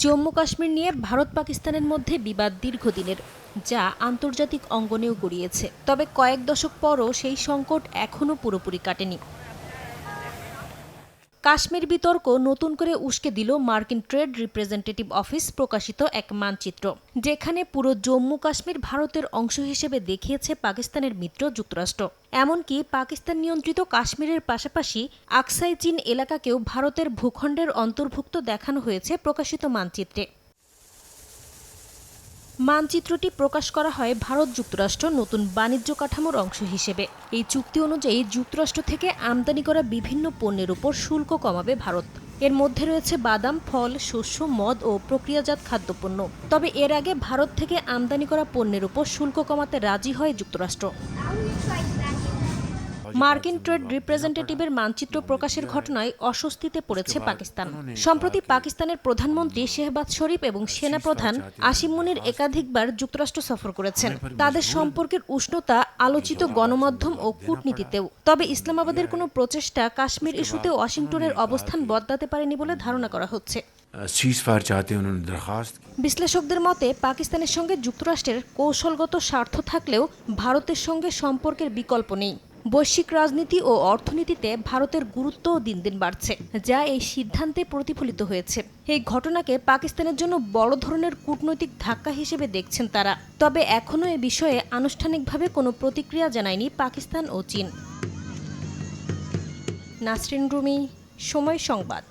জম্মু কাশ্মীর নিয়ে ভারত পাকিস্তানের মধ্যে বিবাদ দীর্ঘদিনের, যা আন্তর্জাতিক অঙ্গনেও গড়িয়েছে। তবে কয়েক দশক পরও সেই সংকট এখনও পুরোপুরি কাটেনি। কাশ্মীর বিতর্ক নতুন করে উস্কে দিল মার্কিন ট্রেড রিপ্রেজেন্টেটিভ অফিস প্রকাশিত এক মানচিত্র, যেখানে পুরো জম্মু কাশ্মীর ভারতের অংশ হিসেবে দেখিয়েছে পাকিস্তানের মিত্র যুক্তরাষ্ট্র। এমনকি পাকিস্তান নিয়ন্ত্রিত কাশ্মীরের পাশাপাশি আকসাই চীন এলাকাকেও ভারতের ভূখণ্ডের অন্তর্ভুক্ত দেখানো হয়েছে প্রকাশিত মানচিত্রে। মানচিত্রটি প্রকাশ করা হয় ভারত যুক্তরাষ্ট্র নতুন বাণিজ্য কাঠামোর অংশ হিসেবে। এই চুক্তি অনুযায়ী যুক্তরাষ্ট্র থেকে আমদানি করা বিভিন্ন পণ্যের উপর শুল্ক কমাবে ভারত। এর মধ্যে রয়েছে বাদাম, ফল, শস্য, মদ ও প্রক্রিয়াজাত খাদ্যপণ্য। তবে এর আগে ভারত থেকে আমদানি করা পণ্যের উপর শুল্ক কমাতে রাজি হয় যুক্তরাষ্ট্র। মার্কিন ট্রেড রিপ্রেজেন্টেটিভের মানচিত্র প্রকাশের ঘটনায় অস্বস্তিতে পড়েছে পাকিস্তান। সম্প্রতি পাকিস্তানের প্রধানমন্ত্রী শেহবাজ শরীফ এবং সেনাপ্রধান আসিম মুনির একাধিকবার যুক্তরাষ্ট্র সফর করেছেন। তাদের সম্পর্কের উষ্ণতা আলোচিত গণমাধ্যম ও কূটনীতিতেও। তবে ইসলামাবাদের কোনো প্রচেষ্টা কাশ্মীর ইস্যুতে ওয়াশিংটনের অবস্থান বদলাতে পারেনি বলে ধারণা করা হচ্ছে। বিশ্লেষকদের মতে পাকিস্তানের সঙ্গে যুক্তরাষ্ট্রের কৌশলগত স্বার্থ থাকলেও ভারতের সঙ্গে সম্পর্কের বিকল্প নেই। বৈশ্বিক রাজনীতি ও অর্থনীতিতে ভারতের গুরুত্বও দিন দিন বাড়ছে, যা এই সিদ্ধান্তে প্রতিফলিত হয়েছে। এই ঘটনাকে পাকিস্তানের জন্য বড় ধরনের কূটনৈতিক ধাক্কা হিসেবে দেখছেন তারা। তবে এখনও এ বিষয়ে আনুষ্ঠানিকভাবে কোনো প্রতিক্রিয়া জানায়নি পাকিস্তান ও চীন। নাসরিন রুমি, সময় সংবাদ।